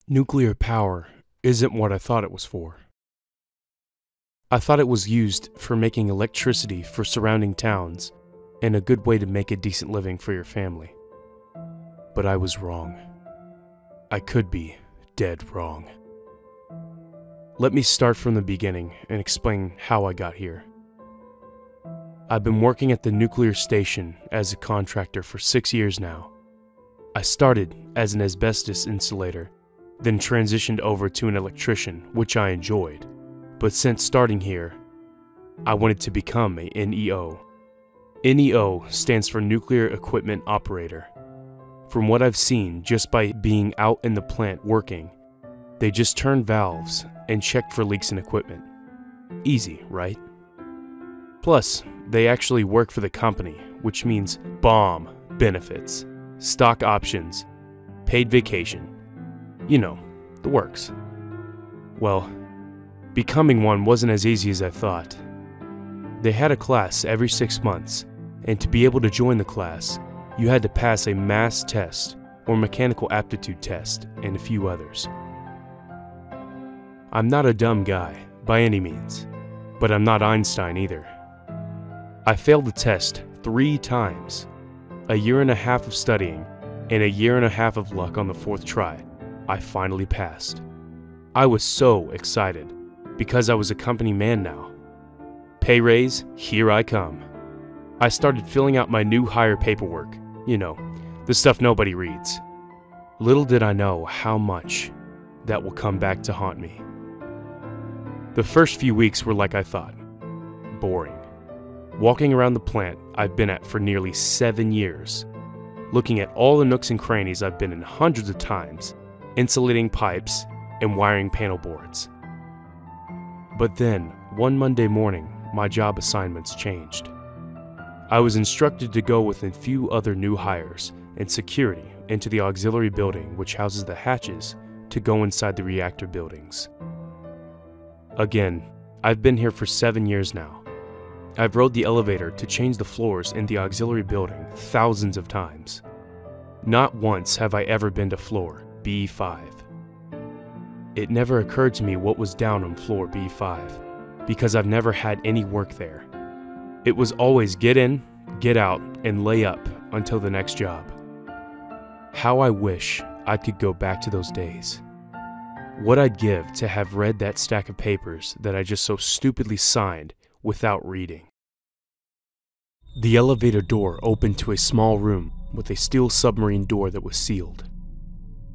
Nuclear power isn't what I thought it was for. I thought it was used for making electricity for surrounding towns and a good way to make a decent living for your family. But I was wrong. I could be dead wrong. Let me start from the beginning and explain how I got here. I've been working at the nuclear station as a contractor for 6 years now. I started as an asbestos insulator, then transitioned over to an electrician, which I enjoyed. But since starting here, I wanted to become a NEO. NEO stands for Nuclear Equipment Operator. From what I've seen just by being out in the plant working, they just turn valves and check for leaks in equipment. Easy, right? Plus, they actually work for the company, which means bomb benefits, stock options, paid vacation. You know, the works. Well, becoming one wasn't as easy as I thought. They had a class every 6 months, and to be able to join the class, you had to pass a mass test or mechanical aptitude test and a few others. I'm not a dumb guy, by any means, but I'm not Einstein either. I failed the test 3 times, a year and a half of studying, and a year and a half of luck on the 4th try. I finally passed. I was so excited, because I was a company man now. Pay raise, here I come. I started filling out my new hire paperwork, you know, the stuff nobody reads. Little did I know how much that will come back to haunt me. The first few weeks were like I thought, boring. Walking around the plant I've been at for nearly 7 years, looking at all the nooks and crannies I've been in hundreds of times, insulating pipes and wiring panel boards. But then, one Monday morning, my job assignments changed. I was instructed to go with a few other new hires and security into the auxiliary building which houses the hatches to go inside the reactor buildings. Again, I've been here for 7 years now. I've rode the elevator to change the floors in the auxiliary building thousands of times. Not once have I ever been to floor B5. It never occurred to me what was down on floor B5, because I've never had any work there. It was always get in, get out, and lay up until the next job. How I wish I could go back to those days. What I'd give to have read that stack of papers that I just so stupidly signed without reading. The elevator door opened to a small room with a steel submarine door that was sealed.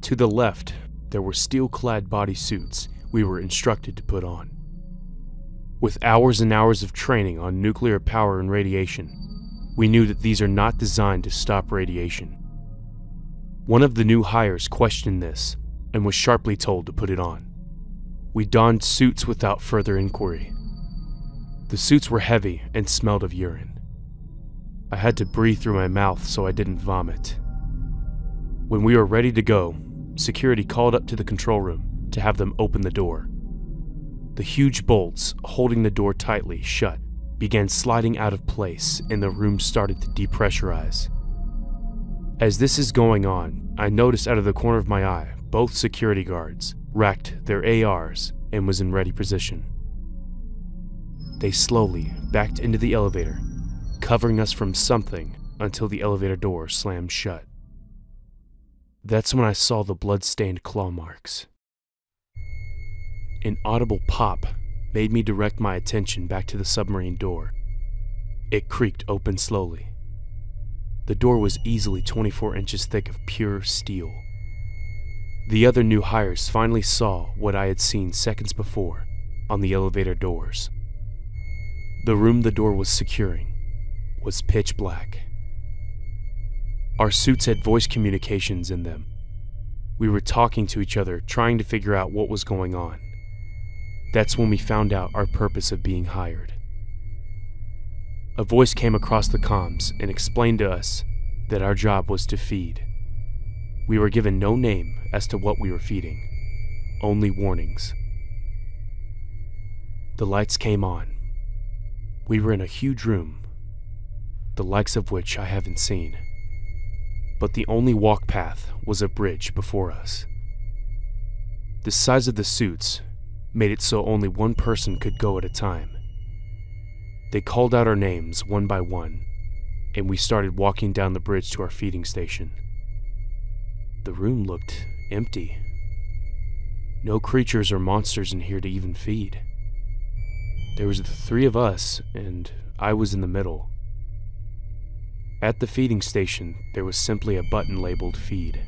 To the left, there were steel-clad bodysuits we were instructed to put on. With hours and hours of training on nuclear power and radiation, we knew that these are not designed to stop radiation. One of the new hires questioned this and was sharply told to put it on. We donned suits without further inquiry. The suits were heavy and smelled of urine. I had to breathe through my mouth so I didn't vomit. When we were ready to go, security called up to the control room to have them open the door. The huge bolts holding the door tightly shut began sliding out of place and the room started to depressurize. As this is going on, I noticed out of the corner of my eye both security guards racked their ARs and was in ready position. They slowly backed into the elevator, covering us from something until the elevator door slammed shut. That's when I saw the blood-stained claw marks. An audible pop made me direct my attention back to the submarine door. It creaked open slowly. The door was easily 24 inches thick of pure steel. The other new hires finally saw what I had seen seconds before on the elevator doors. The room the door was securing was pitch black. Our suits had voice communications in them. We were talking to each other, trying to figure out what was going on. That's when we found out our purpose of being hired. A voice came across the comms and explained to us that our job was to feed. We were given no name as to what we were feeding, only warnings. The lights came on. We were in a huge room, the likes of which I haven't seen. But the only walk path was a bridge before us. The size of the suits made it so only one person could go at a time. They called out our names one by one, and we started walking down the bridge to our feeding station. The room looked empty. No creatures or monsters in here to even feed. There was the three of us, and I was in the middle. At the feeding station, there was simply a button labeled Feed.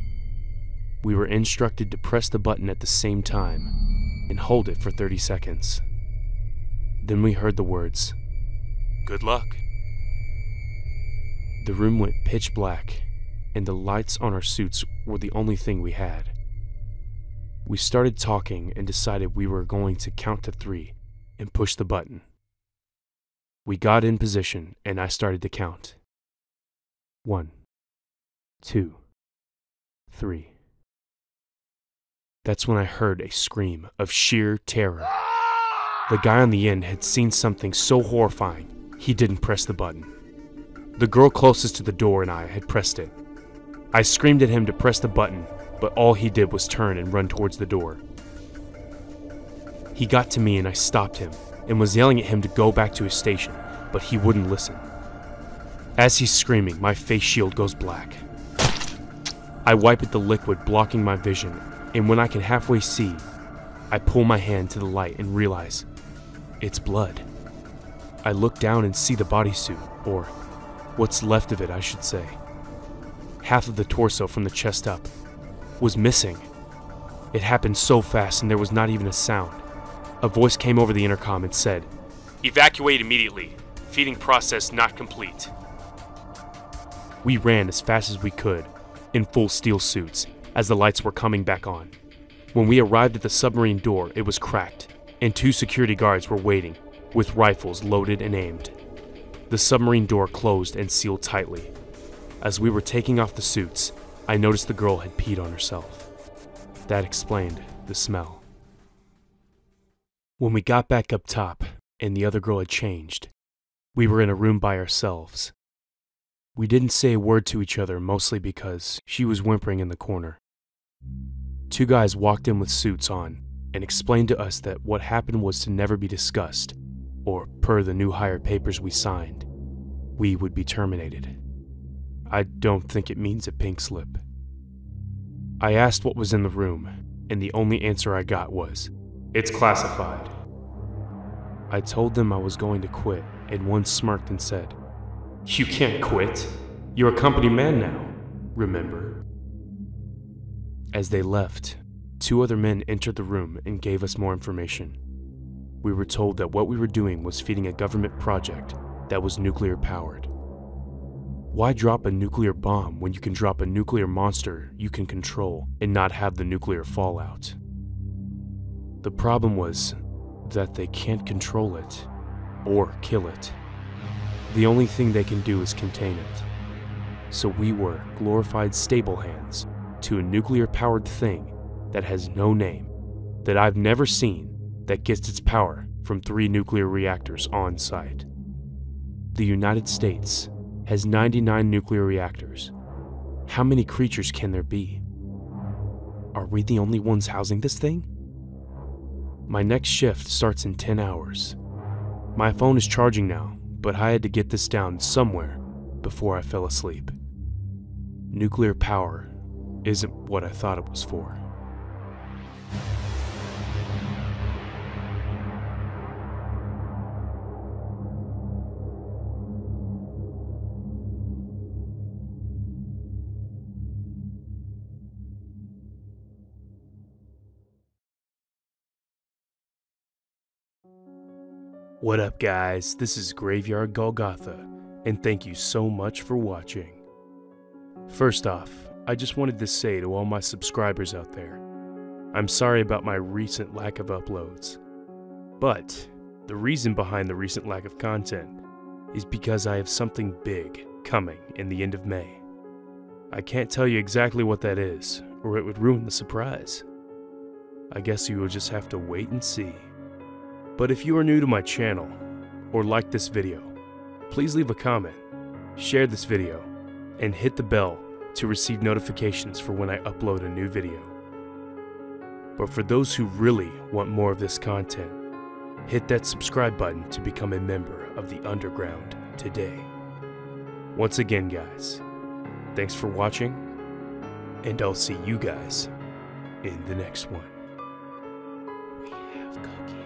We were instructed to press the button at the same time and hold it for 30 seconds. Then we heard the words, "Good luck." The room went pitch black, and the lights on our suits were the only thing we had. We started talking and decided we were going to count to 3 and push the button. We got in position, and I started to count. 1, 2, 3. That's when I heard a scream of sheer terror. The guy on the end had seen something so horrifying, he didn't press the button. The girl closest to the door and I had pressed it. I screamed at him to press the button, but all he did was turn and run towards the door. He got to me and I stopped him and was yelling at him to go back to his station, but he wouldn't listen. As he's screaming, my face shield goes black. I wipe at the liquid blocking my vision, and when I can halfway see, I pull my hand to the light and realize it's blood. I look down and see the bodysuit, or what's left of it, I should say. Half of the torso from the chest up was missing. It happened so fast and there was not even a sound. A voice came over the intercom and said, "Evacuate immediately. Feeding process not complete." We ran as fast as we could, in full steel suits, as the lights were coming back on. When we arrived at the submarine door, it was cracked, and 2 security guards were waiting, with rifles loaded and aimed. The submarine door closed and sealed tightly. As we were taking off the suits, I noticed the girl had peed on herself. That explained the smell. When we got back up top, and the other girl had changed, we were in a room by ourselves. We didn't say a word to each other, mostly because she was whimpering in the corner. 2 guys walked in with suits on and explained to us that what happened was to never be discussed, or per the new hire papers we signed, we would be terminated. I don't think it means a pink slip. I asked what was in the room, and the only answer I got was, "It's classified." I told them I was going to quit, and one smirked and said, "You can't quit. You're a company man now, remember?" As they left, 2 other men entered the room and gave us more information. We were told that what we were doing was feeding a government project that was nuclear powered. Why drop a nuclear bomb when you can drop a nuclear monster you can control and not have the nuclear fallout? The problem was that they can't control it or kill it. The only thing they can do is contain it. So we were glorified stable hands to a nuclear-powered thing that has no name, that I've never seen, that gets its power from 3 nuclear reactors on site. The United States has 99 nuclear reactors. How many creatures can there be? Are we the only ones housing this thing? My next shift starts in 10 hours. My phone is charging now, but I had to get this down somewhere before I fell asleep. Nuclear power isn't what I thought it was for. What up, guys? This is Graveyard Golgotha, and thank you so much for watching. First off, I just wanted to say to all my subscribers out there, I'm sorry about my recent lack of uploads. But the reason behind the recent lack of content is because I have something big coming in the end of May. I can't tell you exactly what that is, or it would ruin the surprise. I guess you will just have to wait and see. But if you are new to my channel, or like this video, please leave a comment, share this video, and hit the bell to receive notifications for when I upload a new video. But for those who really want more of this content, hit that subscribe button to become a member of the underground today. Once again, guys, thanks for watching, and I'll see you guys in the next one. We have cookies.